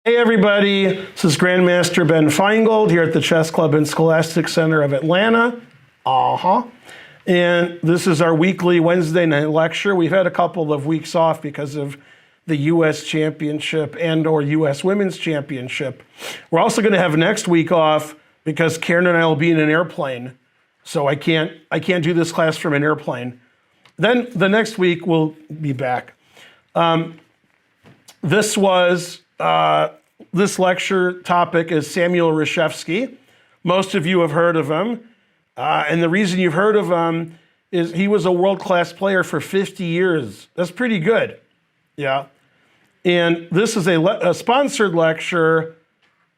Hey everybody, this is Grandmaster Ben Feingold here at the Chess Club and Scholastic Center of Atlanta. And this is our weekly Wednesday night lecture. We've had a couple of weeks off because of the U.S. Championship and or U.S. Women's Championship. We're also going to have next week off because Karen and I will be in an airplane. So I can't do this class from an airplane. Then the next week we'll be back. This lecture topic is Samuel Reshevsky. Most of you have heard of him. And the reason you've heard of him is he was a world-class player for 50 years. That's pretty good. Yeah. And this is a sponsored lecture,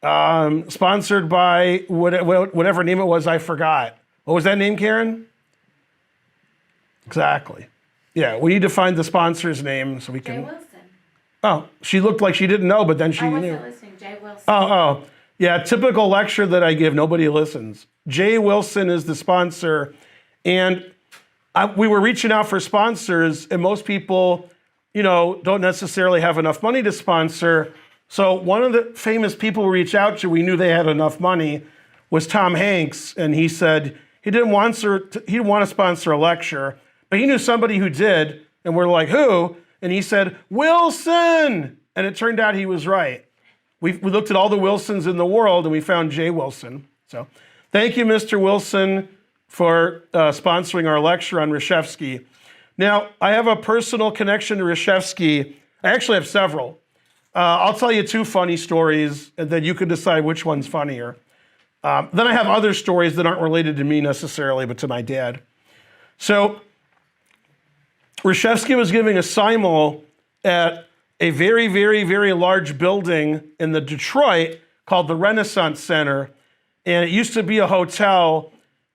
sponsored by whatever name it was, I forgot. What was that name, Karen? Exactly. Yeah, we need to find the sponsor's name so we can... Jay Wilson. Oh, she looked like she didn't know, but then she knew. I wasn't listening. Jay Wilson. Oh. Yeah, typical lecture that I give, nobody listens. Jay Wilson is the sponsor. And we were reaching out for sponsors, and most people, don't necessarily have enough money to sponsor. So one of the famous people we reached out to, we knew they had enough money, was Tom Hanks. And he said he didn't want to sponsor a lecture, but he knew somebody who did. And we're like, who? And he said, Wilson! And it turned out he was right. We looked at all the Wilsons in the world and we found Jay Wilson. So thank you, Mr. Wilson, for sponsoring our lecture on Reshevsky. Now, I have a personal connection to Reshevsky. I actually have several. I'll tell you two funny stories and then you can decide which one's funnier. Then I have other stories that aren't related to me necessarily, but to my dad. So Reshevsky was giving a simul at a very, very, very large building in the Detroit called the Renaissance Center. And it used to be a hotel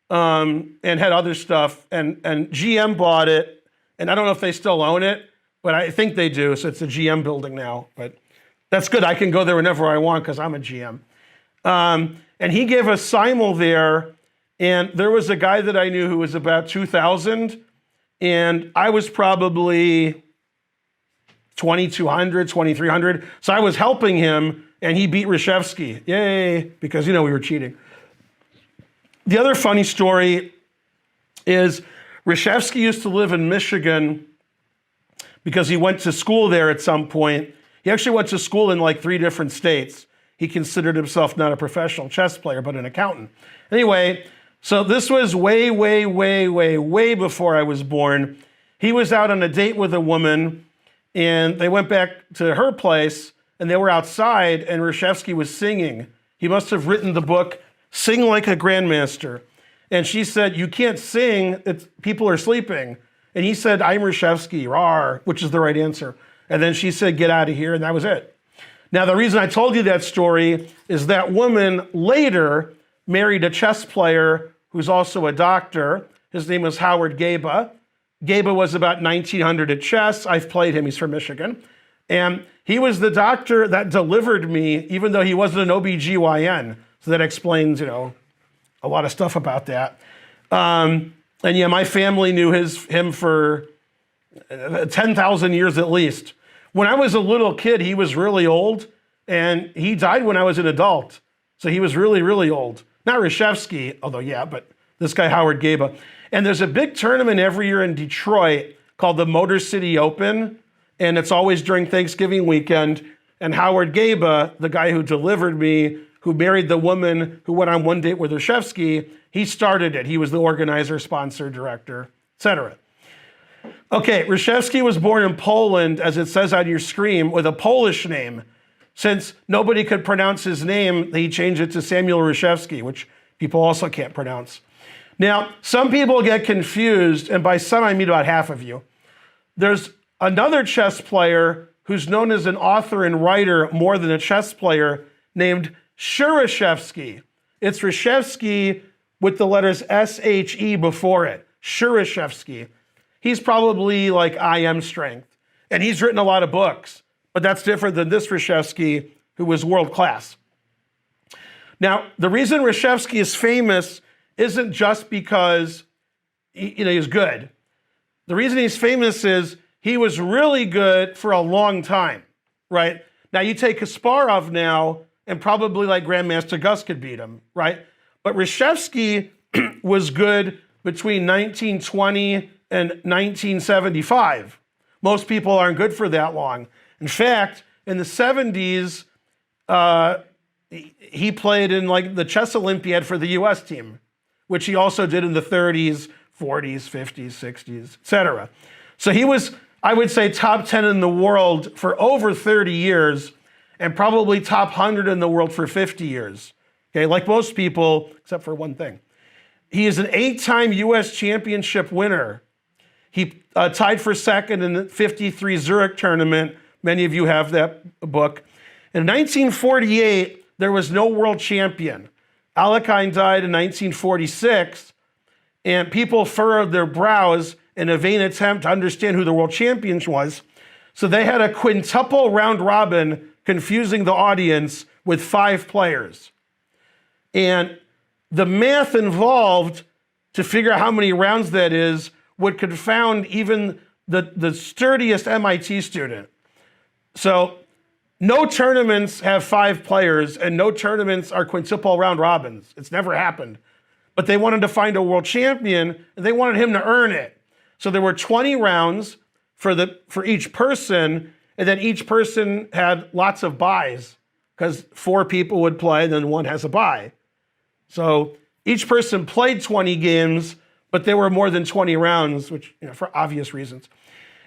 and had other stuff. And GM bought it. And I don't know if they still own it, but I think they do. So it's a GM building now. But that's good. I can go there whenever I want because I'm a GM. And he gave a simul there. And there was a guy that I knew who was about 2,000. And I was probably 2,200, 2,300. So I was helping him, and he beat Reshevsky. Yay, because, we were cheating. The other funny story is Reshevsky used to live in Michigan because he went to school there at some point. He actually went to school in like 3 different states. He considered himself not a professional chess player, but an accountant. Anyway, so this was way, way, way, way, way before I was born. He was out on a date with a woman, and they went back to her place, and they were outside, and Reshevsky was singing. He must have written the book, Sing Like a Grandmaster. And she said, you can't sing, people are sleeping. And he said, I'm Reshevsky, rawr, which is the right answer. And then she said, get out of here, and that was it. Now, the reason I told you that story is that woman later married a chess player who's also a doctor. His name was Howard Gaba. Gaba was about 1900 at chess. I've played him, he's from Michigan. And he was the doctor that delivered me, even though he wasn't an OBGYN. So that explains, a lot of stuff about that. And yeah, my family knew him for 10,000 years at least. When I was a little kid, he was really old, and he died when I was an adult. So he was really, really old. Not Reshevsky, although yeah, but this guy, Howard Gaba. And there's a big tournament every year in Detroit called the Motor City Open, and it's always during Thanksgiving weekend. And Howard Gaba, the guy who delivered me, who married the woman who went on one date with Reshevsky, he started it. He was the organizer, sponsor, director, etc. Okay, Reshevsky was born in Poland, as it says on your screen, with a Polish name. Since nobody could pronounce his name, he changed it to Samuel Reshevsky, which people also can't pronounce. Now, some people get confused, and by some I mean about half of you. There's another chess player who's known as an author and writer more than a chess player named Reshevsky. It's Reshevsky with the letters S-H-E before it, Reshevsky. He's probably like I Am Strength, and he's written a lot of books. But that's different than this Reshevsky, who was world class. Now, the reason Reshevsky is famous isn't just because he's good. The reason he's famous is he was really good for a long time, right? Now you take Kasparov now, and probably like Grandmaster Gus could beat him, right? But Reshevsky was good between 1920 and 1975. Most people aren't good for that long. In fact, in the 70s, he played in like the chess Olympiad for the US team, which he also did in the 30s, 40s, 50s, 60s, etc. So he was, I would say, top 10 in the world for over 30 years and probably top 100 in the world for 50 years. Okay, like most people, except for one thing. He is an 8-time US championship winner. He tied for second in the 53 Zurich tournament. Many of you have that book. In 1948, there was no world champion. Alekhine died in 1946, and people furrowed their brows in a vain attempt to understand who the world champion was. So they had a quintuple round robin, confusing the audience with 5 players. And the math involved to figure out how many rounds that is would confound even the sturdiest MIT student. So no tournaments have 5 players, and no tournaments are quintuple round robins. It's never happened. But they wanted to find a world champion, and they wanted him to earn it. So there were 20 rounds for each person, and then each person had lots of buys, because 4 people would play, and then 1 has a bye. So each person played 20 games, but there were more than 20 rounds, which, for obvious reasons.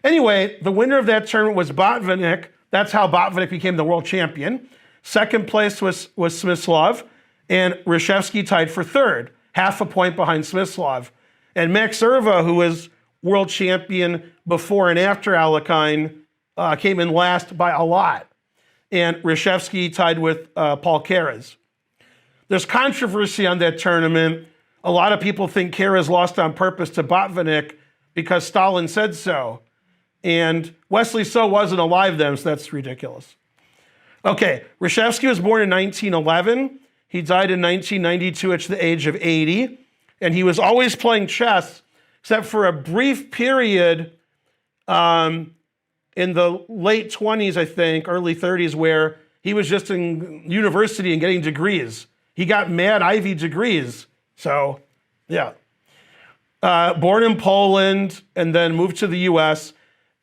Anyway, the winner of that tournament was Botvinnik. That's how Botvinnik became the world champion. Second place was Smyslov, and Reshevsky tied for third, half a point behind Smyslov. And Max Erva, who was world champion before and after Alekhine, came in last by a lot. And Reshevsky tied with Paul Keres. There's controversy on that tournament. A lot of people think Keres lost on purpose to Botvinnik because Stalin said so. And Wesley So wasn't alive then, so that's ridiculous. Okay, Reshevsky was born in 1911. He died in 1992 at the age of 80. And he was always playing chess, except for a brief period in the late 20s, I think, early 30s, where he was just in university and getting degrees. He got Mad Ivy degrees. So, yeah. Born in Poland and then moved to the US.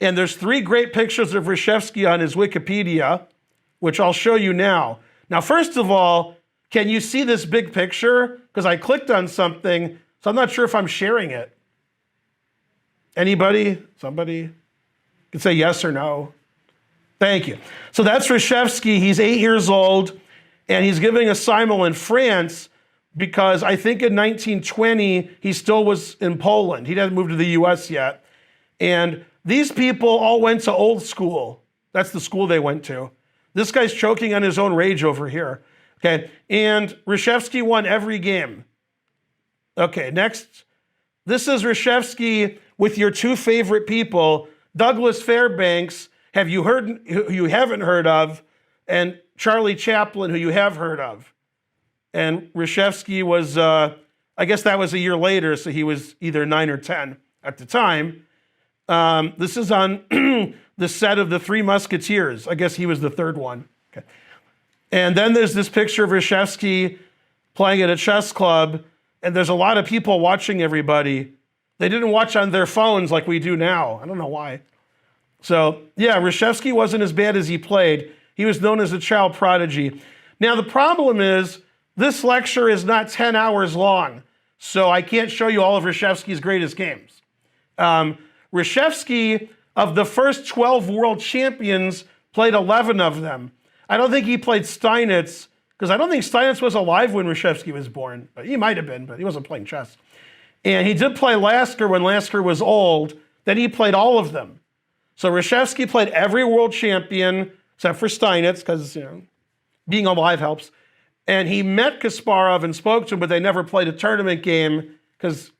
And there's 3 great pictures of Reshevsky on his Wikipedia, which I'll show you now. Now, first of all, can you see this big picture? Because I clicked on something, so I'm not sure if I'm sharing it. Anybody? Somebody? Can say yes or no. Thank you. So that's Reshevsky. He's 8 years old, and he's giving a simul in France because I think in 1920, he still was in Poland. He hadn't moved to the US yet. And these people all went to old school. That's the school they went to. This guy's choking on his own rage over here. Okay, and Reshevsky won every game. Okay, next. This is Reshevsky with your 2 favorite people, Douglas Fairbanks, who you haven't heard of, and Charlie Chaplin, who you have heard of. And Reshevsky was, I guess that was a year later, so he was either 9 or 10 at the time. This is on the set of The Three Musketeers. I guess he was the 3rd one. Okay. And then there's this picture of Reshevsky playing at a chess club, and there's a lot of people watching everybody. They didn't watch on their phones like we do now. I don't know why. So, yeah, Reshevsky wasn't as bad as he played. He was known as a child prodigy. Now, the problem is this lecture is not 10 hours long, so I can't show you all of Reshevsky's greatest games. Reshevsky, of the first 12 world champions, played 11 of them. I don't think he played Steinitz, because I don't think Steinitz was alive when Reshevsky was born. But he might have been, but he wasn't playing chess. And he did play Lasker when Lasker was old. Then he played all of them. So Reshevsky played every world champion, except for Steinitz, because being alive helps. And he met Kasparov and spoke to him, but they never played a tournament game, because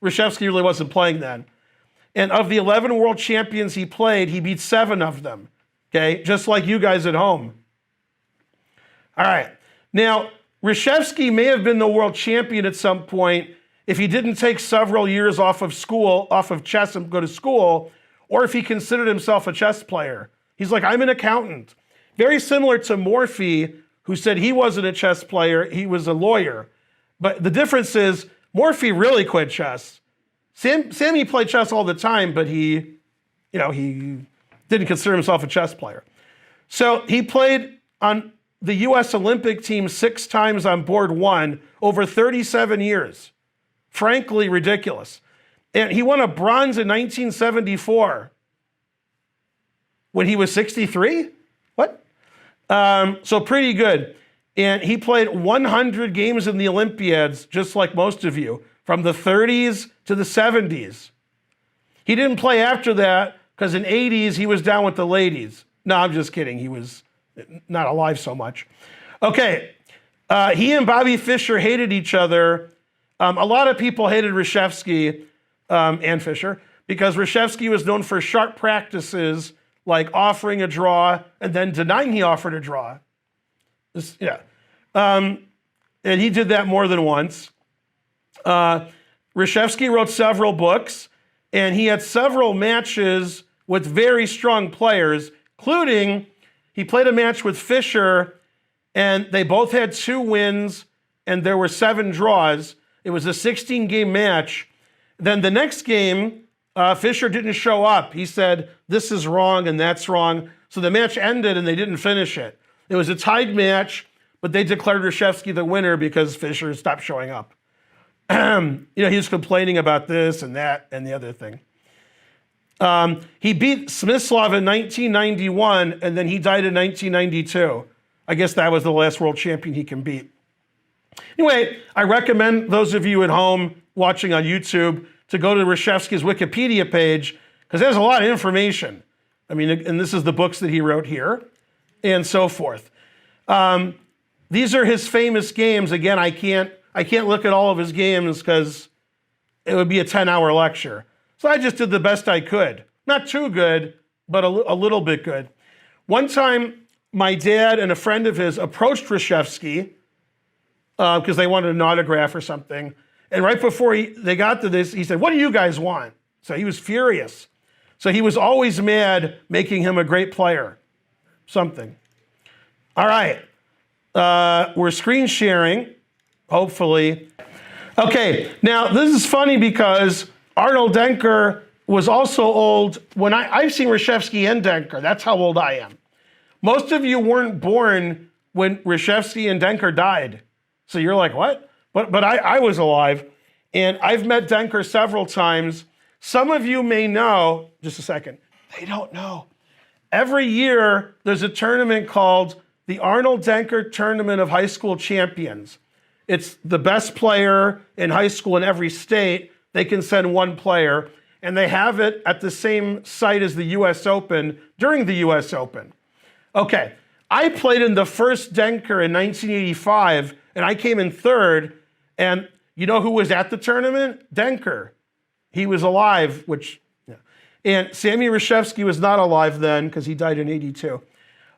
Reshevsky really wasn't playing then. And of the 11 world champions he played, he beat 7 of them, okay? Just like you guys at home. All right. Now, Reshevsky may have been the world champion at some point if he didn't take several years off of chess and go to school, or if he considered himself a chess player. He's like, I'm an accountant. Very similar to Morphy, who said he wasn't a chess player, he was a lawyer. But the difference is Morphy really quit chess. Sammy played chess all the time, but he didn't consider himself a chess player. So he played on the US Olympic team 6 times on board 1 over 37 years. Frankly, ridiculous. And he won a bronze in 1974 when he was 63? What? So pretty good. And he played 100 games in the Olympiads, just like most of you, from the 30s to the 70s. He didn't play after that because in 80s he was down with the ladies. No, I'm just kidding. He was not alive so much. Okay, he and Bobby Fischer hated each other. A lot of people hated Reshevsky and Fischer because Reshevsky was known for sharp practices like offering a draw and then denying he offered a draw. And he did that more than once. Reshevsky wrote several books, and he had several matches with very strong players, including he played a match with Fischer, and they both had 2 wins, and there were 7 draws. It was a 16-game match. Then the next game, Fischer didn't show up. He said, this is wrong and that's wrong. So the match ended and they didn't finish it. It was a tied match, but they declared Reshevsky the winner because Fischer stopped showing up. He was complaining about this and that and the other thing. He beat Smyslov in 1991 and then he died in 1992. I guess that was the last world champion he can beat. Anyway, I recommend those of you at home watching on YouTube to go to Reshevsky's Wikipedia page because there's a lot of information. I mean, and this is the books that he wrote here and so forth. These are his famous games. Again, I can't look at all of his games because it would be a 10-hour lecture. So I just did the best I could. Not too good, but a little bit good. One time, my dad and a friend of his approached Reshevsky because they wanted an autograph or something. And right before they got to this, he said, what do you guys want? So he was furious. So he was always mad, making him a great player. Something. All right. We're screen sharing, hopefully. Okay, now this is funny because Arnold Denker was also old when I've seen Reshevsky and Denker. That's how old I am. Most of you weren't born when Reshevsky and Denker died. So you're like, what? But I was alive, and I've met Denker several times. Some of you may know, just a second, they don't know. Every year, there's a tournament called the Arnold Denker Tournament of High School Champions. It's the best player in high school in every state. They can send 1 player, and they have it at the same site as the US Open during the US Open. Okay, I played in the first Denker in 1985, and I came in 3rd. And you know who was at the tournament? Denker. He was alive, and Sammy Reshevsky was not alive then because he died in 82.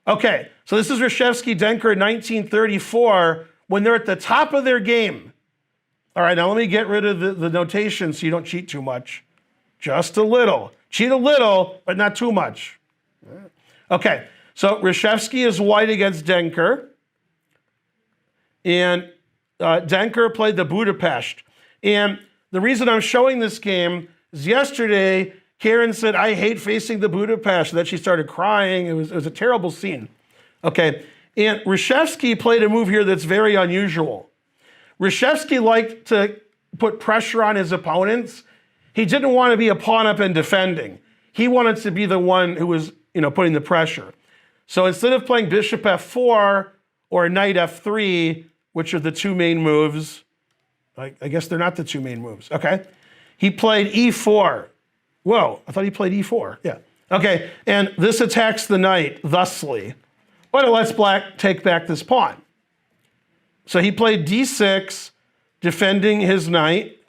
Okay, so this is Reshevsky Denker in 1934 when they're at the top of their game. All right, now let me get rid of the notation so you don't cheat too much. Just a little. Cheat a little, but not too much. Okay, so Reshevsky is white against Denker. And Denker played the Budapest. And the reason I'm showing this game is yesterday, Karen said, I hate facing the Budapest. And then she started crying. It was a terrible scene. Okay, and Reshevsky played a move here that's very unusual. Reshevsky liked to put pressure on his opponents. He didn't want to be a pawn up and defending. He wanted to be the one who was, putting the pressure. So instead of playing bishop f4 or knight f3, which are the 2 main moves, I guess they're not the 2 main moves, okay? He played e4. Whoa, I thought he played e4, yeah. Okay, and this attacks the knight thusly. But it lets black take back this pawn. So he played d6, defending his knight,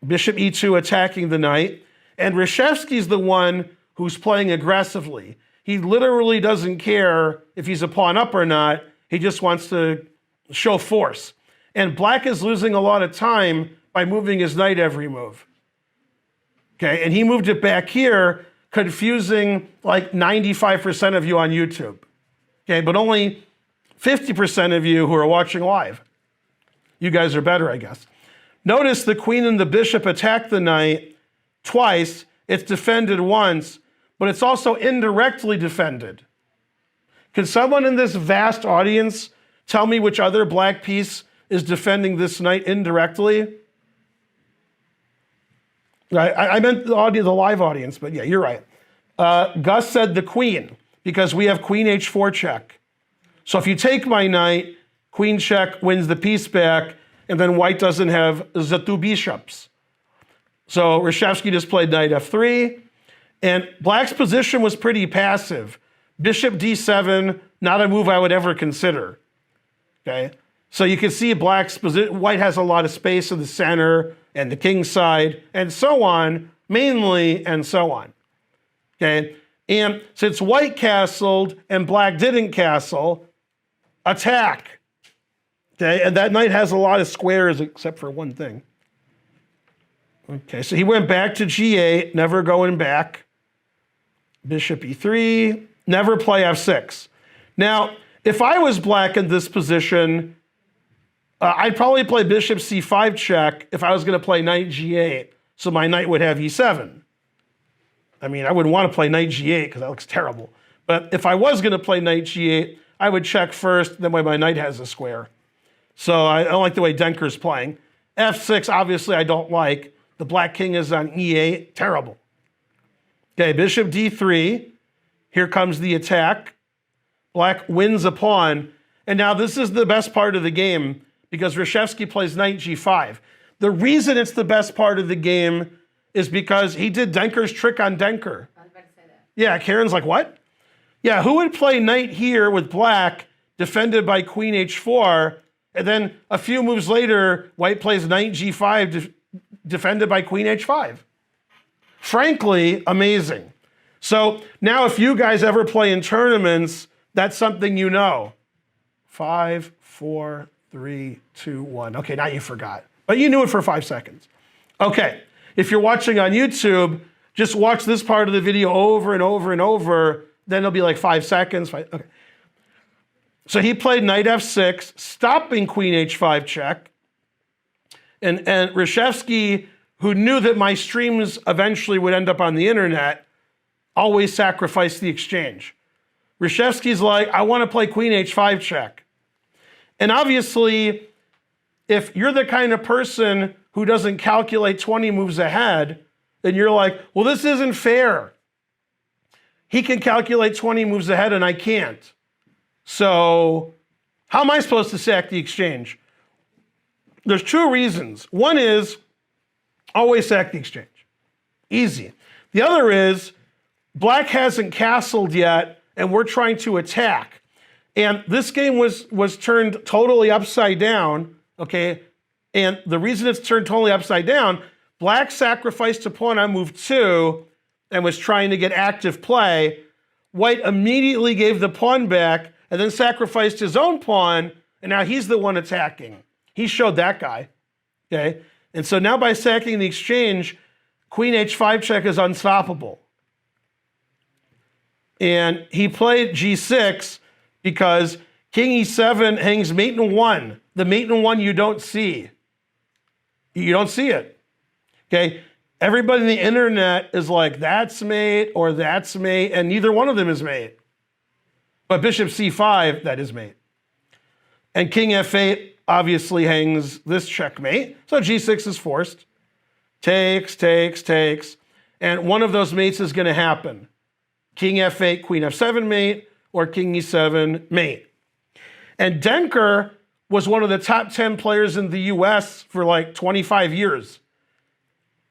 bishop e2 attacking the knight, and Reshevsky's the one who's playing aggressively. He literally doesn't care if he's a pawn up or not, he just wants to show force. And black is losing a lot of time by moving his knight every move. Okay, and he moved it back here, confusing like 95% of you on YouTube. Okay, but only 50% of you who are watching live. You guys are better, I guess. Notice the queen and the bishop attack the knight twice. It's defended once, but it's also indirectly defended. Can someone in this vast audience tell me which other black piece is defending this knight indirectly? I meant the live audience, but yeah, you're right. Gus said the queen, because we have queen h4 check. So if you take my knight, queen check wins the piece back, and then white doesn't have the two bishops. So Reshevsky just played knight f3, and black's position was pretty passive. Bishop d7, not a move I would ever consider. Okay, so you can see black's position. White has a lot of space in the center and the king side, and so on, mainly, and so on. Okay, and since white castled and black didn't castle, attack. Okay, and that knight has a lot of squares except for one thing. Okay, so he went back to g8, never going back. Bishop e3, never play f6. Now, if I was black in this position, I'd probably play bishop c5 check if I was going to play knight g8, so my knight would have e7. I mean, I wouldn't want to play knight g8 because that looks terrible. But if I was going to play knight g8, I would check first, then my knight has a square. So I don't like the way Denker's playing. f6, obviously, I don't like. The black king is on e8, terrible. Okay, bishop d3. Here comes the attack. Black wins a pawn. And now this is the best part of the game because Reshevsky plays knight g5. The reason it's the best part of the game is because he did Denker's trick on Denker. I was about to say that. Yeah, Karen's like, what? Yeah, who would play knight here with black defended by queen h4, and then a few moves later, white plays knight g5 defended by queen h5? Frankly, amazing. So now if you guys ever play in tournaments, that's something you know. 5, 4, 3, 2, 1. Okay, now you forgot. But you knew it for 5 seconds. Okay, if you're watching on YouTube, just watch this part of the video over and over and over. Then it'll be like 5 seconds. Okay. So he played knight f6, stopping queen h5 check. And Reshevsky, who knew that my streams eventually would end up on the internet, always sacrificed the exchange. Reshevsky's like, I want to play queen h5 check. And obviously, if you're the kind of person who doesn't calculate 20 moves ahead, then you're like, well, this isn't fair. He can calculate 20 moves ahead and I can't. So how am I supposed to sack the exchange? There's 2 reasons. One is always sack the exchange. Easy. The other is black hasn't castled yet and we're trying to attack. And this game was turned totally upside down, okay? And the reason it's turned totally upside down, black sacrificed a pawn on move 2 and was trying to get active play. White immediately gave the pawn back and then sacrificed his own pawn, and now he's the one attacking. He showed that guy, okay? And so now by sacking the exchange, queen h5 check is unstoppable. And he played g6 because king e7 hangs mate in 1. The mate in 1 you don't see. You don't see it, okay? Everybody on the internet is like, that's mate or that's mate, and neither one of them is mate. But bishop c5, that is mate. And king f8 obviously hangs this checkmate, so g6 is forced. Takes, takes, takes, and one of those mates is gonna happen. King f8, queen f7 mate, or king e7 mate. And Denker was one of the top 10 players in the US for like 25 years.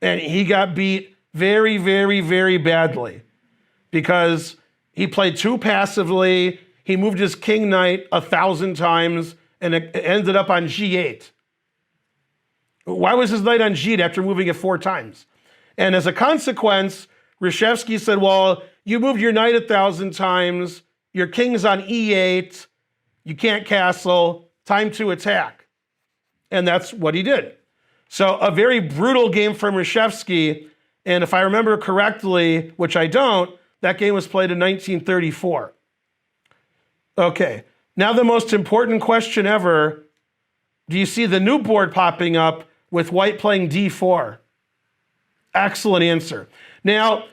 And he got beat very, very, very badly because he played too passively. He moved his king knight 1,000 times and it ended up on g8. Why was his knight on g8 after moving it 4 times? And as a consequence, Reshevsky said, well, you moved your knight 1,000 times, your king's on e8, you can't castle, time to attack. And that's what he did. So a very brutal game from Reshevsky, and if I remember correctly, which I don't, that game was played in 1934. Okay, now the most important question ever. Do you see the new board popping up with white playing d4? Excellent answer. Now,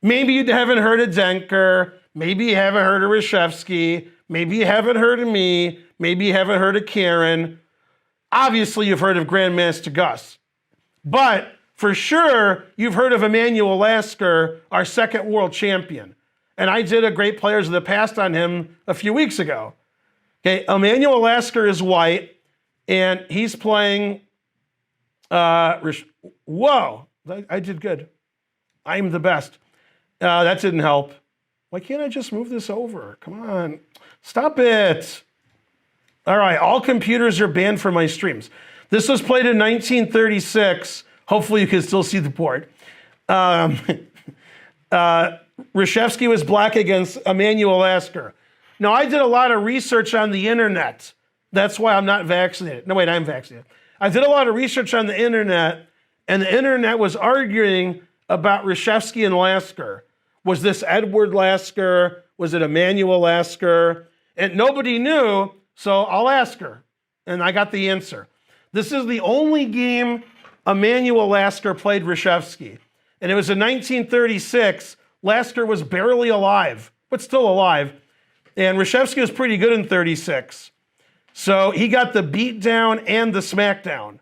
maybe you haven't heard of Denker. Maybe you haven't heard of Reshevsky. Maybe you haven't heard of me. Maybe you haven't heard of Karen. Obviously, you've heard of Grandmaster Gus. But for sure, you've heard of Emmanuel Lasker, our second world champion. And I did a Great Players of the Past on him a few weeks ago. Okay, Emmanuel Lasker is white, and he's playing, whoa, I did good. I'm the best. That didn't help. Why can't I just move this over? Come on, stop it. All right, all computers are banned from my streams. This was played in 1936. Hopefully you can still see the board. Reshevsky was black against Emmanuel Lasker. Now, I did a lot of research on the internet. That's why I'm not vaccinated. No, wait, I'm vaccinated. I did a lot of research on the internet, and the internet was arguing about Reshevsky and Lasker. Was this Edward Lasker? Was it Emmanuel Lasker? And nobody knew, so I'll ask her. And I got the answer. This is the only game Emmanuel Lasker played Reshevsky. And it was in 1936. Lasker was barely alive, but still alive. And Reshevsky was pretty good in 36. So he got the beat down and the smackdown.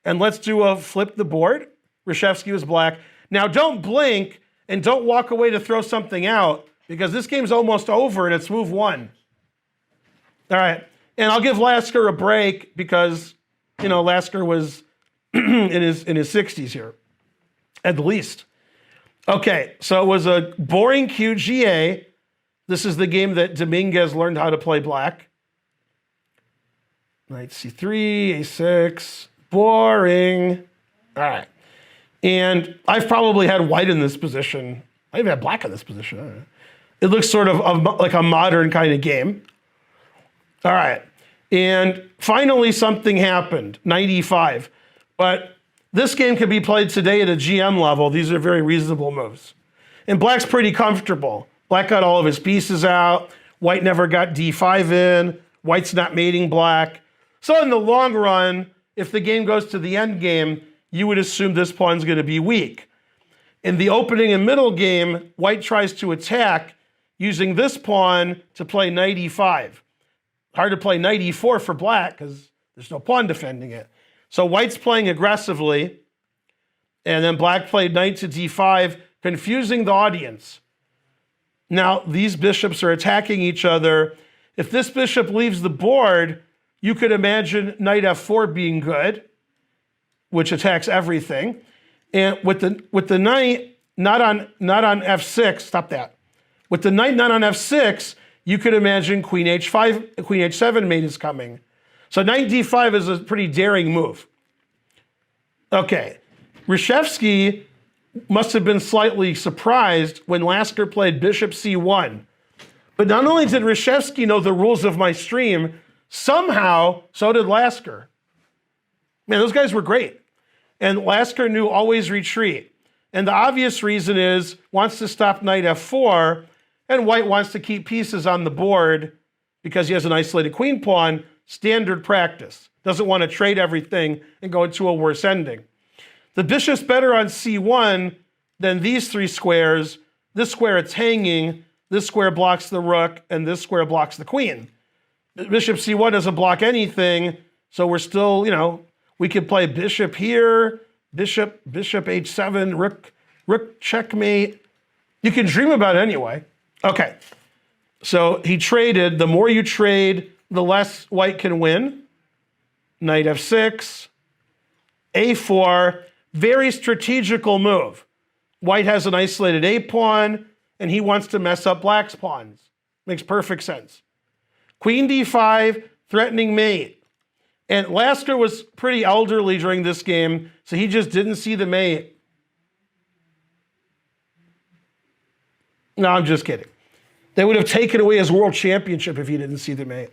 And let's do a flip the board. Reshevsky was black. Now don't blink and don't walk away to throw something out, because this game's almost over and it's move one. All right. And I'll give Lasker a break because, you know, Lasker was in his 60s here, at least. Okay, so it was a boring QGA. This is the game that Dominguez learned how to play black. Knight c3, a6, boring. All right. And I've probably had white in this position. I've had black in this position. I don't know. It looks sort of like a modern kind of game. All right. And finally, something happened, knight e5. But this game can be played today at a GM level. These are very reasonable moves. And black's pretty comfortable. Black got all of his pieces out. White never got d5 in. White's not mating black. So in the long run, if the game goes to the end game, you would assume this pawn's going to be weak. In the opening and middle game, white tries to attack using this pawn to play knight e5. Hard to play knight e4 for black because there's no pawn defending it. So white's playing aggressively, and then black played knight to d5, confusing the audience. Now, these bishops are attacking each other. If this bishop leaves the board, you could imagine knight f4 being good, which attacks everything. And with the knight not on f6, stop that. With the knight not on f6, you could imagine queen h5, queen h7 mate is coming. So knight d5 is a pretty daring move. Okay, Reshevsky must have been slightly surprised when Lasker played bishop c1. But not only did Reshevsky know the rules of my stream, somehow so did Lasker. Man, those guys were great. And Lasker knew always retreat. And the obvious reason is wants to stop knight f4, and white wants to keep pieces on the board because he has an isolated queen pawn. Standard practice. Doesn't want to trade everything and go into a worse ending. The bishop's better on c1 than these three squares. This square it's hanging, this square blocks the rook, and this square blocks the queen. Bishop c1 doesn't block anything, so we're still, you know, we could play bishop here, bishop h7, rook checkmate. You can dream about it anyway. Okay, so he traded. The more you trade, the less white can win. Knight f6, a4, very strategical move. White has an isolated a pawn, and he wants to mess up black's pawns. Makes perfect sense. Queen d5, threatening mate. And Lasker was pretty elderly during this game, so he just didn't see the mate. No, I'm just kidding. They would have taken away his world championship if he didn't see the mate.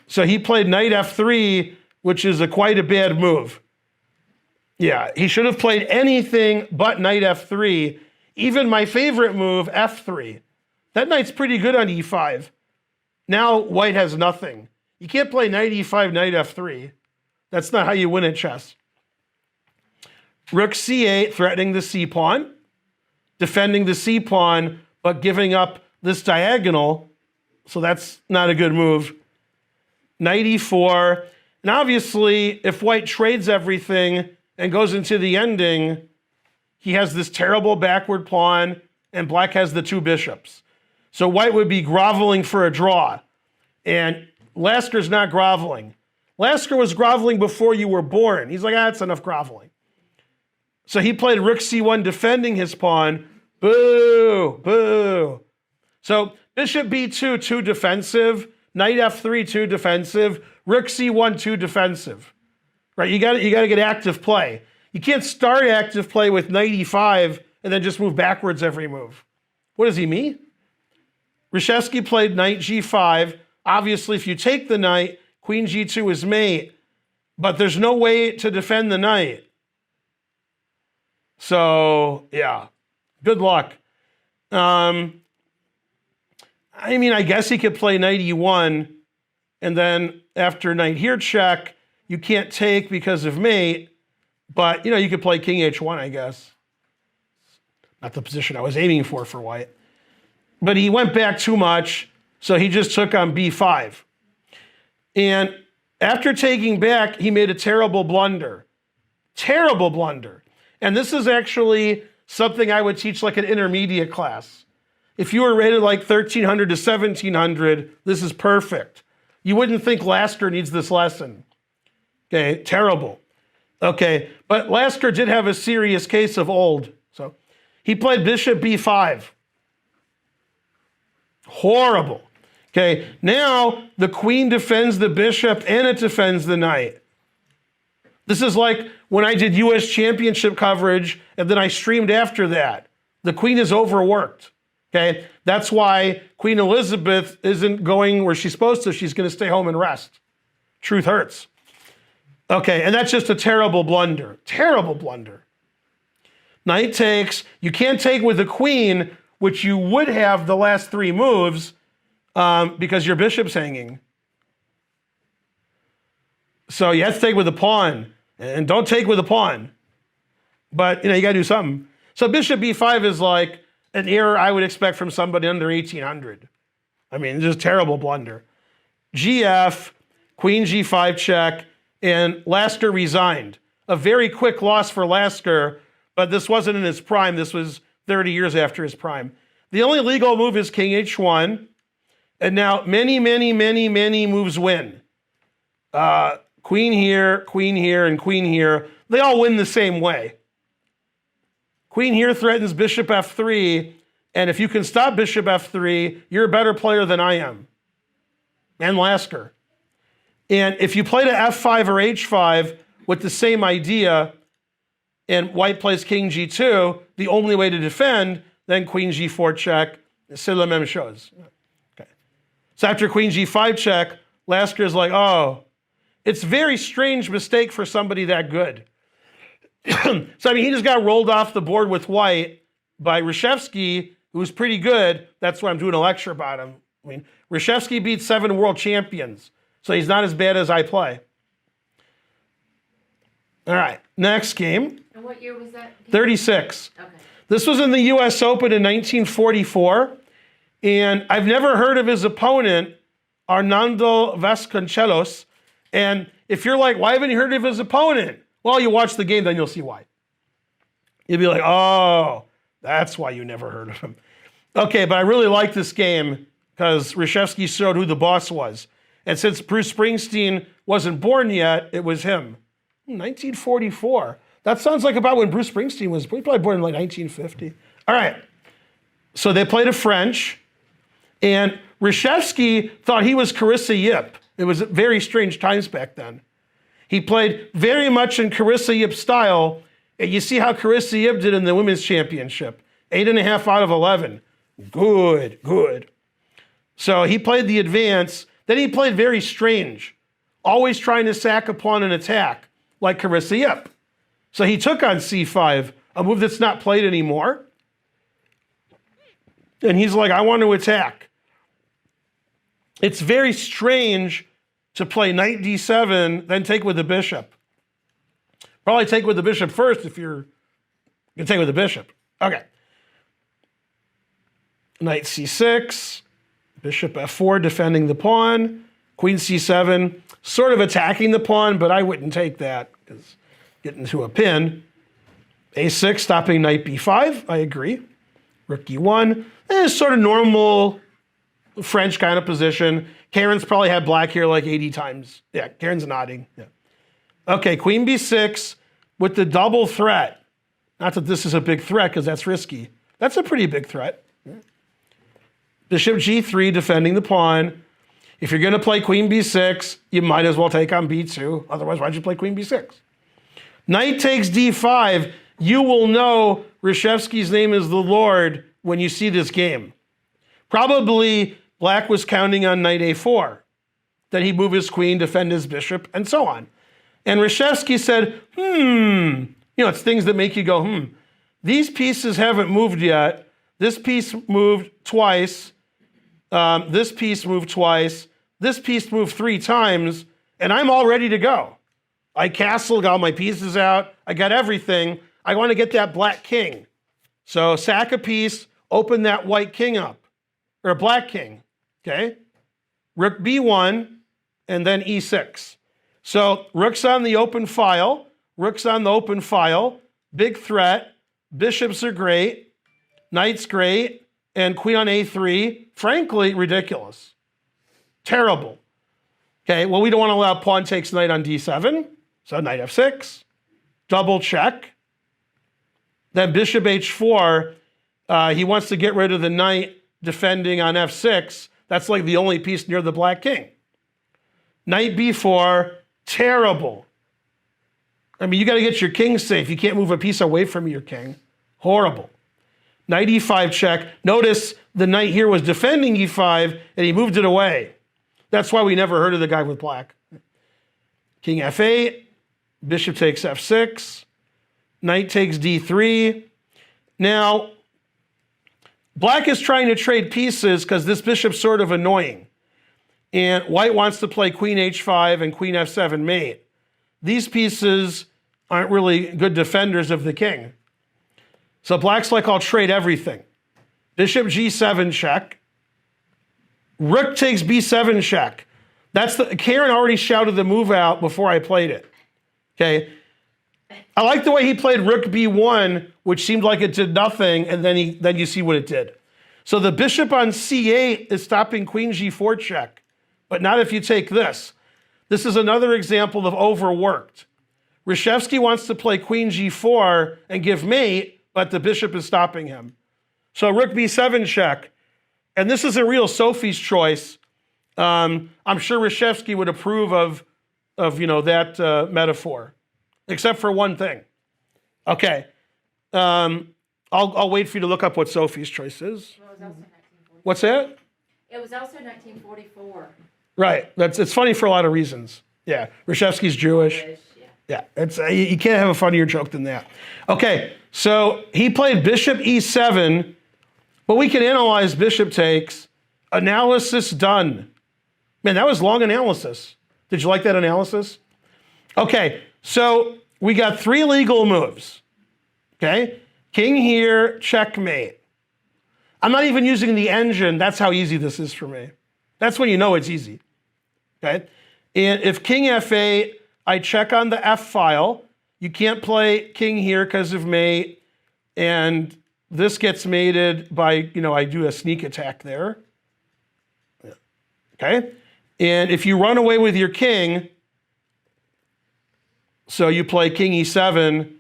So he played knight f3, which is quite a bad move. Yeah, he should have played anything but knight f3. Even my favorite move, f3. That knight's pretty good on e5. Now white has nothing. You can't play knight e5, knight f3. That's not how you win at chess. Rook c8, threatening the c pawn, defending the c pawn, but giving up this diagonal. So that's not a good move. Knight e4. And obviously, if white trades everything and goes into the ending, he has this terrible backward pawn, and black has the two bishops. So white would be groveling for a draw. And Lasker's not groveling. Lasker was groveling before you were born. He's like, that's enough groveling. So he played rook c1, defending his pawn. Boo, boo. So bishop b2, too defensive. Knight f3, too defensive. Rook c1, too defensive. Right? You got to get active play. You can't start active play with knight e5 and then just move backwards every move. What does he mean? Reshevsky played knight g5. Obviously, if you take the knight, queen g2 is mate, but there's no way to defend the knight. So, yeah, good luck. I mean, I guess he could play knight e1, and then after knight here check, you can't take because of mate, but, you could play king h1, I guess. Not the position I was aiming for white. But he went back too much, so he just took on b5. And after taking back, he made a terrible blunder. Terrible blunder. And this is actually something I would teach like an intermediate class. If you were rated like 1300 to 1700, this is perfect. You wouldn't think Lasker needs this lesson. Okay, terrible. Okay, but Lasker did have a serious case of old. So he played bishop b5. Horrible. Okay, now the queen defends the bishop and it defends the knight. This is like when I did US championship coverage and then I streamed after that. The queen is overworked. Okay, that's why Queen Elizabeth isn't going where she's supposed to. She's going to stay home and rest. Truth hurts. Okay, and that's just a terrible blunder. Terrible blunder. Knight takes. You can't take with the queen, which you would have the last three moves because your bishop's hanging. So you have to take with the pawn. And don't take with the pawn. But, you got to do something. So bishop b5 is like an error I would expect from somebody under 1800. I mean, just terrible blunder. gf, queen g5 check, and Lasker resigned. A very quick loss for Lasker, but this wasn't in his prime. This was 30 years after his prime. The only legal move is king h1, and now many moves win. Queen here, and queen here. They all win the same way. Queen here threatens bishop f3, and if you can stop bishop f3, you're a better player than I am, and Lasker. And if you play to f5 or h5 with the same idea, and white plays king g2, the only way to defend, then queen g4 check, c'est la même chose. Okay. So after queen g5 check, Lasker is like, oh, it's a very strange mistake for somebody that good. So, I mean, he just got rolled off the board with white by Reshevsky, who was pretty good. That's why I'm doing a lecture about him. I mean, Reshevsky beat 7 world champions, so he's not as bad as I play. All right, next game. And what year was that? 36. Okay. This was in the US Open in 1944, and I've never heard of his opponent, Arnaldo Vasconcelos. And if you're like, why haven't you heard of his opponent? Well, you watch the game, then you'll see why. You'll be like, oh, that's why you never heard of him. Okay, but I really like this game because Reshevsky showed who the boss was. And since Bruce Springsteen wasn't born yet, it was him. 1944. That sounds like about when Bruce Springsteen was. He probably born in like 1950. All right. So they played a French, and Reshevsky thought he was Carissa Yip. It was very strange times back then. He played very much in Carissa Yip style, and you see how Carissa Yip did in the women's championship. 8.5 out of 11. Good, good. So he played the advance. Then he played very strange, always trying to sack a pawn and attack, like Carissa Yip. So he took on c5, a move that's not played anymore. And he's like, I want to attack. it's very strange to play knight d7, then take with the bishop. Probably take with the bishop first if you're going to take with the bishop. Okay. Knight c6, bishop f4 defending the pawn, queen c7, sort of attacking the pawn, but I wouldn't take that because getting into a pin. a6 stopping knight b5, I agree. Rook e1, sort of normal French kind of position. Karen's probably had black here like 80 times. Yeah, Karen's nodding. Yeah. Okay, queen b6 with the double threat. Not that this is a big threat because that's risky. That's a pretty big threat. Bishop g3 defending the pawn. If you're going to play queen b6, you might as well take on b2. Otherwise, why'd you play queen b6? Knight takes d5. You will know Reshevsky's name is the Lord when you see this game. Probably black was counting on knight a4. Then he'd move his queen, defend his bishop, and so on. And Reshevsky said, it's things that make you go, These pieces haven't moved yet. This piece moved twice. This piece moved twice. This piece moved 3 times. And I'm all ready to go. I castled, got all my pieces out. I got everything. I want to get that black king. So sack a piece, open that white king up. Or a black king. Okay? Rook b1, and then e6. So rook's on the open file. Rook's on the open file. Big threat. Bishops are great. Knight's great. And queen on a3, frankly, ridiculous. Terrible. Okay, well, we don't want to allow pawn takes knight on d7. So knight f6. Double check. Then bishop h4. He wants to get rid of the knight defending on f6. That's like the only piece near the black king. Knight b4, terrible. I mean, you got to get your king safe. You can't move a piece away from your king. Horrible. Knight e5 check. Notice the knight here was defending e5, and he moved it away. That's why we never heard of the guy with black. King f8, bishop takes f6, knight takes d3. Now, black is trying to trade pieces because this bishop's sort of annoying. And white wants to play queen h5 and queen f7 mate. These pieces aren't really good defenders of the king. So black's like, I'll trade everything. Bishop g7 check. Rook takes b7 check. Karen already shouted the move out before I played it. Okay. I like the way he played rook b1, which seemed like it did nothing, and then you see what it did. So the bishop on c8 is stopping queen g4 check, but not if you take this. This is another example of overworked. Reshevsky wants to play queen g4 and give mate, but the bishop is stopping him. So rook b7 check. And this is a real Sophie's choice. I'm sure Reshevsky would approve of that metaphor, except for one thing. Okay. I'll wait for you to look up what Sophie's choice is. Well, it was also 1944. What's that? It was also 1944. Right. It's funny for a lot of reasons. Yeah. Reshevsky's Jewish. Yeah. You can't have a funnier joke than that. Okay. So he played bishop e7, but we can analyze bishop takes. Analysis done. Man, that was long analysis. Did you like that analysis? Okay. So we got 3 legal moves. Okay. King here, checkmate. I'm not even using the engine. That's how easy this is for me. That's when you know it's easy. Okay. And if king f8, I check on the f file. You can't play king here because of mate. And this gets mated by, I do a sneak attack there. Okay. And if you run away with your king, so you play king e7,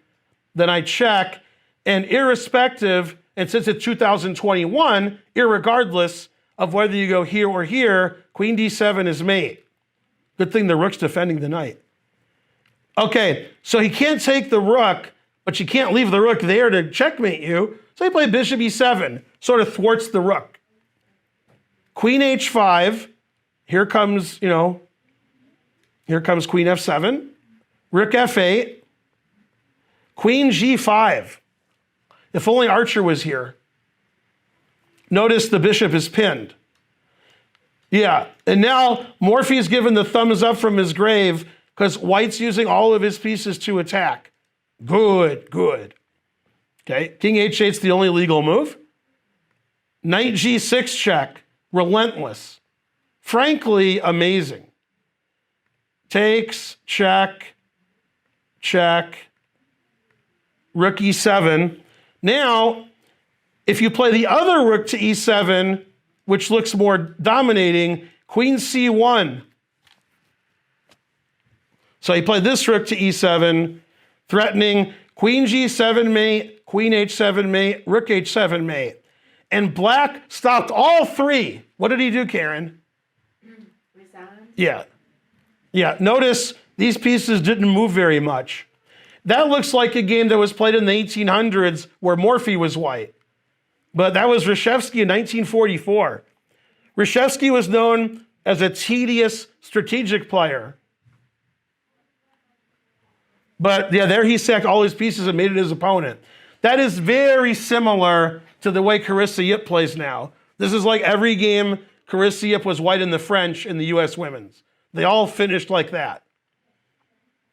then I check. And irrespective, and since it's 2021, irregardless of whether you go here or here, queen d7 is mate. Good thing the rook's defending the knight. Okay, so he can't take the rook, but you can't leave the rook there to checkmate you. So he played bishop e7, sort of thwarts the rook. Queen h5, here comes queen f7. Rook f8. Queen g5. If only Archer was here. Notice the bishop is pinned. Yeah, and now Morphy's given the thumbs up from his grave because White's using all of his pieces to attack. Good, good. Okay, King H8's the only legal move. Knight G6 check, relentless. Frankly, amazing. Takes, check, check, rook E7. Now, if you play the other rook to E7, which looks more dominating, Queen C1. So he played this rook to E7, threatening Queen G7 mate, Queen H7 mate, Rook H7 mate. And Black stopped all three. What did he do, Karen? Resigned. Yeah. Yeah, notice these pieces didn't move very much. That looks like a game that was played in the 1800s where Morphy was white. But that was Reshevsky in 1944. Reshevsky was known as a tedious strategic player. But yeah, there he sacked all his pieces and made it his opponent. That is very similar to the way Carissa Yip plays now. This is like every game Carissa Yip was white in the French in the US women's. They all finished like that.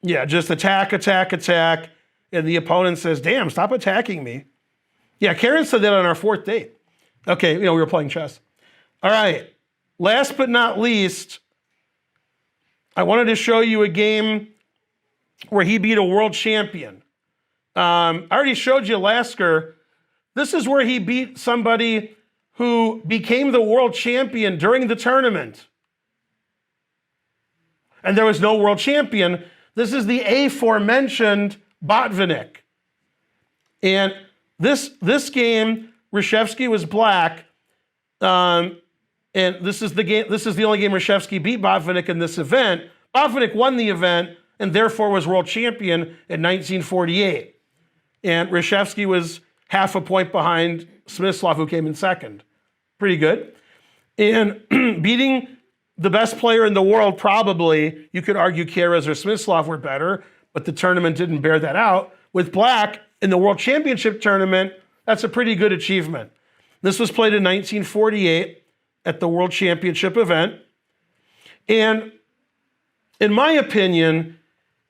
Yeah, just attack, attack, attack. And the opponent says, damn, stop attacking me. Yeah, Karen said that on our fourth date. Okay, we were playing chess. All right, last but not least, I wanted to show you a game where he beat a world champion. I already showed you Lasker. This is where he beat somebody who became the world champion during the tournament. And there was no world champion. This is the aforementioned Botvinnik. And this game, Reshevsky was black. And this is the only game Reshevsky beat Botvinnik in this event. Botvinnik won the event and therefore was world champion in 1948. And Reshevsky was half a point behind Smyslov, who came in second. Pretty good. And beating the best player in the world, probably, you could argue Keres or Smyslov were better, but the tournament didn't bear that out. With Black in the World Championship tournament, that's a pretty good achievement. This was played in 1948 at the World Championship event. And in my opinion,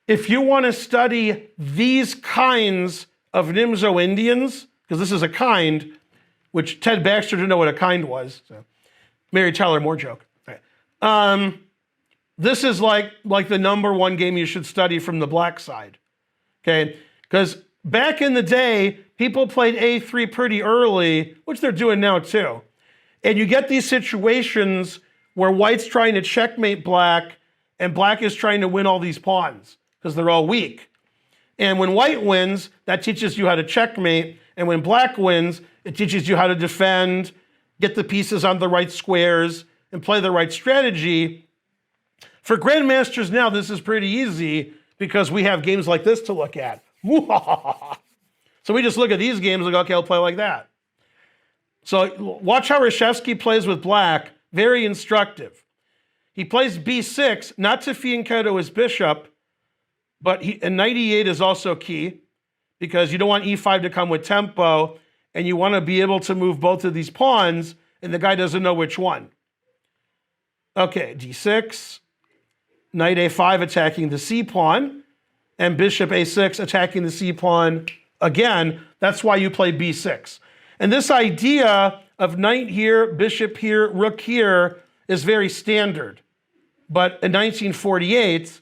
if you want to study these kinds of Nimzo Indians, because this is a kind, which Ted Baxter didn't know what a kind was. So Mary Tyler Moore joke. Right. This is like the number one game you should study from the black side. Okay, because back in the day, people played A3 pretty early, which they're doing now too. And you get these situations where white's trying to checkmate black and black is trying to win all these pawns because they're all weak. And when white wins, that teaches you how to checkmate. And when black wins, it teaches you how to defend, get the pieces on the right squares, and play the right strategy. For grandmasters now, this is pretty easy because we have games like this to look at. So we just look at these games and go, okay, I'll play like that. So watch how Reshevsky plays with black. Very instructive. He plays b6, not to fianchetto his bishop, but and knight e8 is also key because you don't want e5 to come with tempo, and you want to be able to move both of these pawns, and the guy doesn't know which one. Okay, d6, knight a5 attacking the c pawn, and bishop a6 attacking the c pawn again. That's why you play b6. And this idea of knight here, bishop here, rook here is very standard. But in 1948,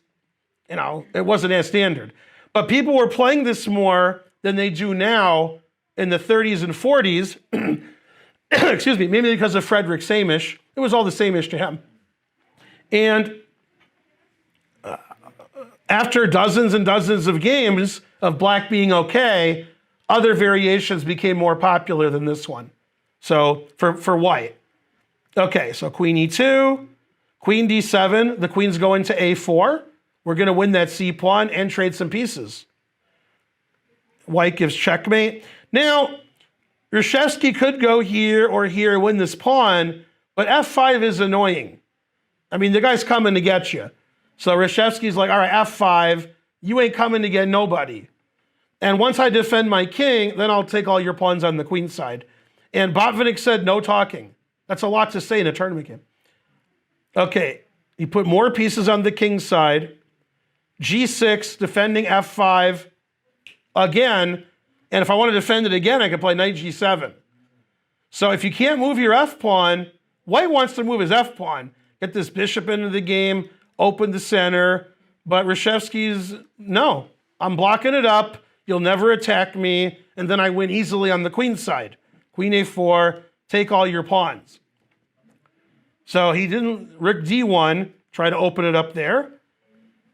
it wasn't as standard. But people were playing this more than they do now in the 30s and 40s. Excuse me, maybe because of Frederick Samish. It was all the Samish to him. And after dozens and dozens of games of black being okay, other variations became more popular than this one. So for white. Okay, so queen e2, queen d7, the queen's going to a4. We're going to win that c pawn and trade some pieces. White gives checkmate. Now, Reshevsky could go here or here, win this pawn, but f5 is annoying. I mean, the guy's coming to get you. So Reshevsky's like, all right, f5, you ain't coming to get nobody. And once I defend my king, then I'll take all your pawns on the queen side. And Botvinnik said, no talking. That's a lot to say in a tournament game. Okay, he put more pieces on the king's side. G6, defending F5 again. And if I want to defend it again, I can play knight G7. So if you can't move your F pawn, white wants to move his F pawn, get this bishop into the game, open the center. But Reshevsky's, no, I'm blocking it up. You'll never attack me. And then I win easily on the queen's side. Queen A4, take all your pawns. So he didn't, Rook D1, try to open it up there.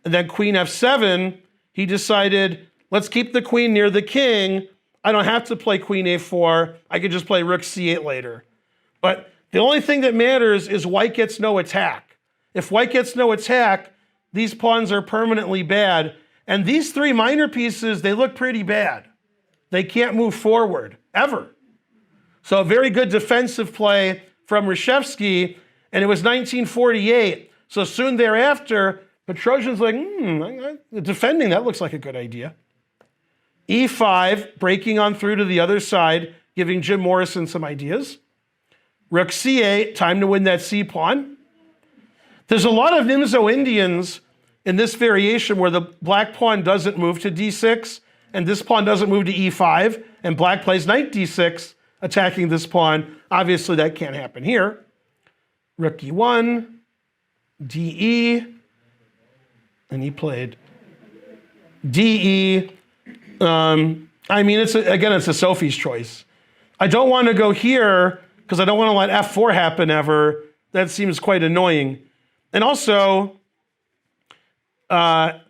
And then Queen F7, he decided, let's keep the queen near the king. I don't have to play Queen A4. I could just play Rook C8 later. But the only thing that matters is white gets no attack. If white gets no attack, these pawns are permanently bad. And these three minor pieces, they look pretty bad. They can't move forward, ever. So a very good defensive play from Reshevsky, and it was 1948. So soon thereafter, Petrosian's like, defending, that looks like a good idea. E5, breaking on through to the other side, giving Jim Morrison some ideas. Rook C8, time to win that C pawn. There's a lot of Nimzo Indians in this variation where the black pawn doesn't move to D6, and this pawn doesn't move to E5, and black plays knight D6, attacking this pawn. Obviously, that can't happen here. Rook E1, DE, and he played DE. I mean, it's a Sophie's choice. I don't want to go here because I don't want to let F4 happen ever. That seems quite annoying. And also, I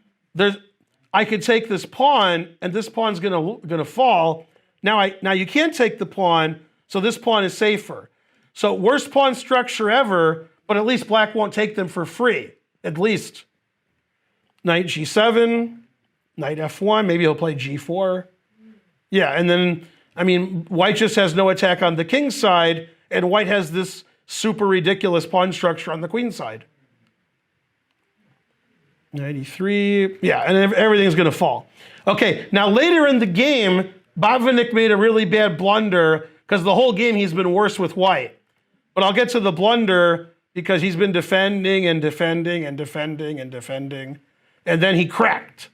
could take this pawn, and this pawn's gonna fall. Now you can't take the pawn, so this pawn is safer. So worst pawn structure ever, but at least black won't take them for free, at least. Knight G7, knight F1, maybe he'll play G4. Yeah, and then, I mean, white just has no attack on the king's side, and white has this super ridiculous pawn structure on the queen's side. 93, yeah, and everything's gonna fall. Okay, now later in the game, Botvinnik made a really bad blunder because the whole game he's been worse with white. But I'll get to the blunder because he's been defending and defending and defending and defending, and then he cracked.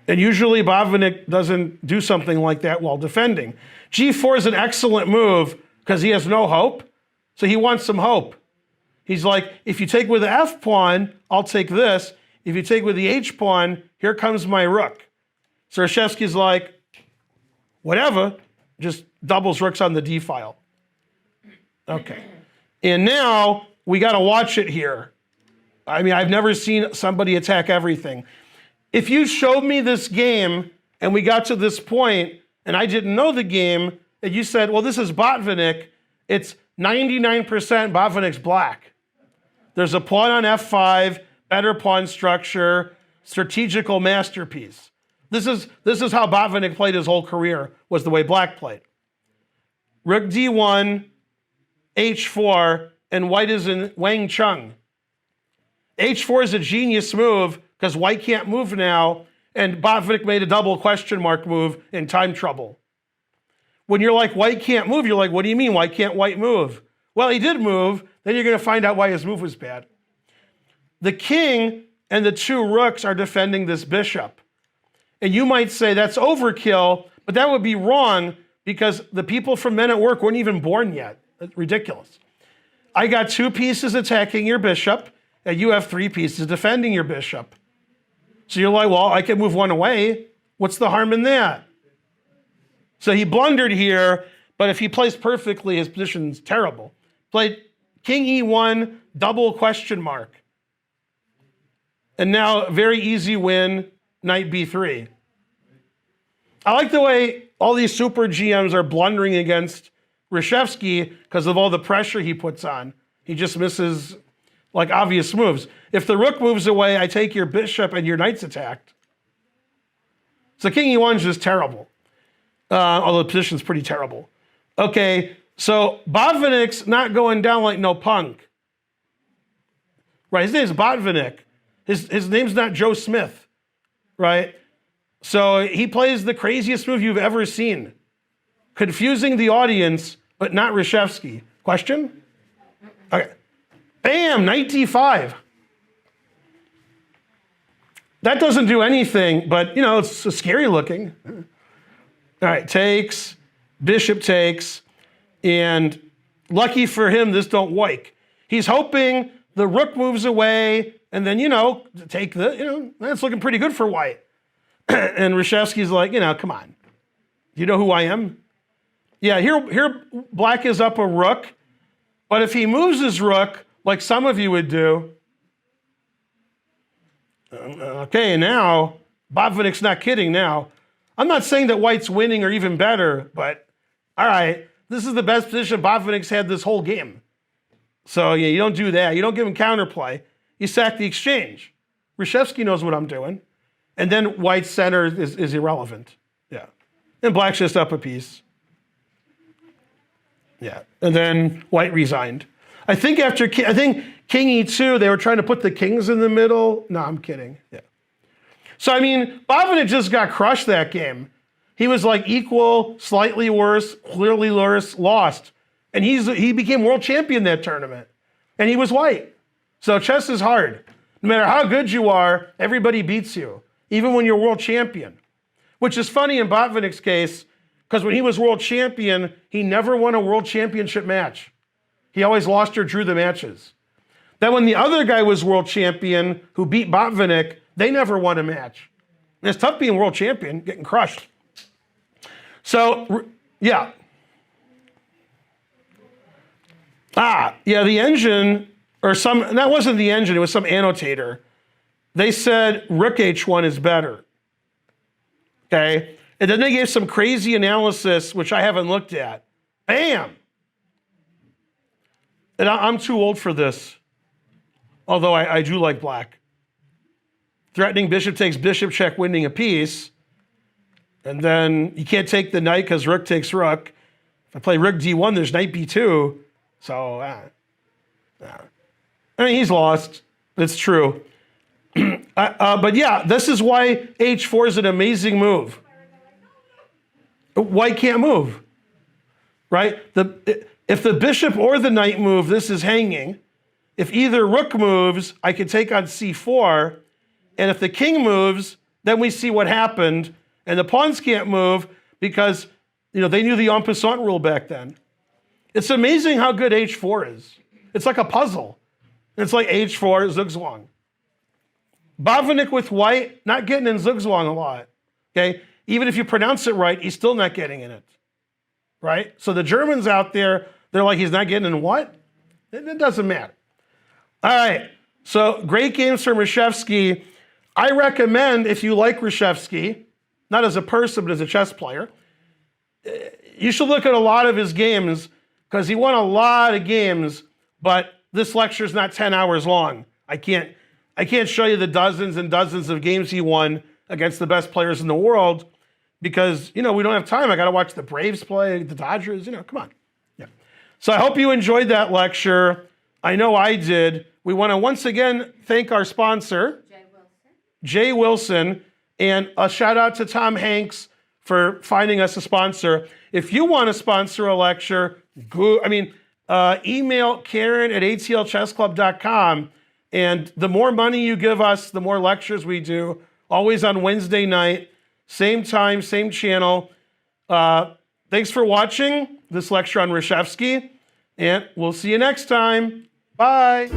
And usually Botvinnik doesn't do something like that while defending. G4 is an excellent move because he has no hope, so he wants some hope. He's like, if you take with the F pawn, I'll take this. If you take with the H pawn, here comes my rook. So Reshevsky's like, whatever, just doubles rooks on the D file. Okay. And now we got to watch it here. I mean, I've never seen somebody attack everything. If you showed me this game and we got to this point and I didn't know the game, and you said, well, this is Botvinnik, it's 99% Botvinnik's black. There's a pawn on F5, better pawn structure, strategical masterpiece. This is how Botvinnik played his whole career, was the way black played. Rook D1, H4, and white is in Wang Chung. H4 is a genius move because white can't move now, and Botvinnik made a double question mark move in time trouble. When you're like, white can't move, you're like, what do you mean, why can't white move? Well, he did move, then you're gonna find out why his move was bad. The king and the two rooks are defending this bishop. And you might say that's overkill, but that would be wrong because the people from Men at Work weren't even born yet. That's ridiculous. I got two pieces attacking your bishop, and you have three pieces defending your bishop. So you're like, well, I can move one away. What's the harm in that? So he blundered here, but if he plays perfectly, his position's terrible. Played King E1, double question mark. And now, very easy win, Knight B3. I like the way all these super GMs are blundering against Reshevsky because of all the pressure he puts on. He just misses like obvious moves. If the rook moves away, I take your bishop and your knight's attacked. So King E1 is just terrible. Although the position's pretty terrible. Okay, so Botvinnik's not going down like no punk. Right, his name's Botvinnik. His name's not Joe Smith, right? So he plays the craziest move you've ever seen. Confusing the audience, but not Reshevsky. Question? Okay. Bam, knight d5. That doesn't do anything, but it's scary looking. All right, takes, bishop takes, and lucky for him, this don't wike. He's hoping the rook moves away, and then, take that's looking pretty good for white. And Reshevsky's like, come on. Do you know who I am? Yeah, here black is up a rook, but if he moves his rook, like some of you would do, okay, now, Botvinnik's not kidding now. I'm not saying that white's winning or even better, but all right, this is the best position Botvinnik's had this whole game. So yeah, you don't do that. You don't give him counterplay. You sack the exchange. Reshevsky knows what I'm doing. And then white's center is irrelevant. Yeah. And black's just up a piece. Yeah. And then white resigned. I think king e2, they were trying to put the kings in the middle. No, I'm kidding. Yeah. So, Botvinnik just got crushed that game. He was like equal, slightly worse, clearly worse, lost. And he became world champion that tournament. And he was white. So chess is hard. No matter how good you are, everybody beats you, even when you're world champion. Which is funny in Botvinnik's case, because when he was world champion, he never won a world championship match. He always lost or drew the matches. Then when the other guy was world champion, who beat Botvinnik, they never won a match. And it's tough being world champion, getting crushed. So, yeah. The engine, that wasn't the engine, it was some annotator. They said rook h1 is better. Okay? And then they gave some crazy analysis, which I haven't looked at. Bam! And I'm too old for this, although I do like black. Threatening bishop takes bishop check, winning a piece. And then you can't take the knight because rook takes rook. If I play rook d1, there's knight b2. So, he's lost. It's true. But yeah, this is why h4 is an amazing move. White can't move, right? If the bishop or the knight move, this is hanging. If either rook moves, I can take on c4. And if the king moves, then we see what happened. And the pawns can't move because, they knew the en passant rule back then. It's amazing how good h4 is. It's like a puzzle. It's like h4, zugzwang. Botvinnik with white, not getting in zugzwang a lot, okay? Even if you pronounce it right, he's still not getting in it, right? So the Germans out there, they're like, he's not getting in what? It doesn't matter. All right, so great games from Reshevsky. I recommend, if you like Reshevsky, not as a person, but as a chess player, you should look at a lot of his games because he won a lot of games, but this lecture is not 10 hours long. I can't show you the dozens and dozens of games he won against the best players in the world because, we don't have time. I got to watch the Braves play, the Dodgers, come on. Yeah. So I hope you enjoyed that lecture. I know I did. We want to once again thank our sponsor, Jay Wilson, and a shout out to Tom Hanks for finding us a sponsor. If you want to sponsor a lecture, email Karen@atlchessclub.com. And the more money you give us, the more lectures we do, always on Wednesday night, same time, same channel. Thanks for watching this lecture on Reshevsky, and we'll see you next time. Bye.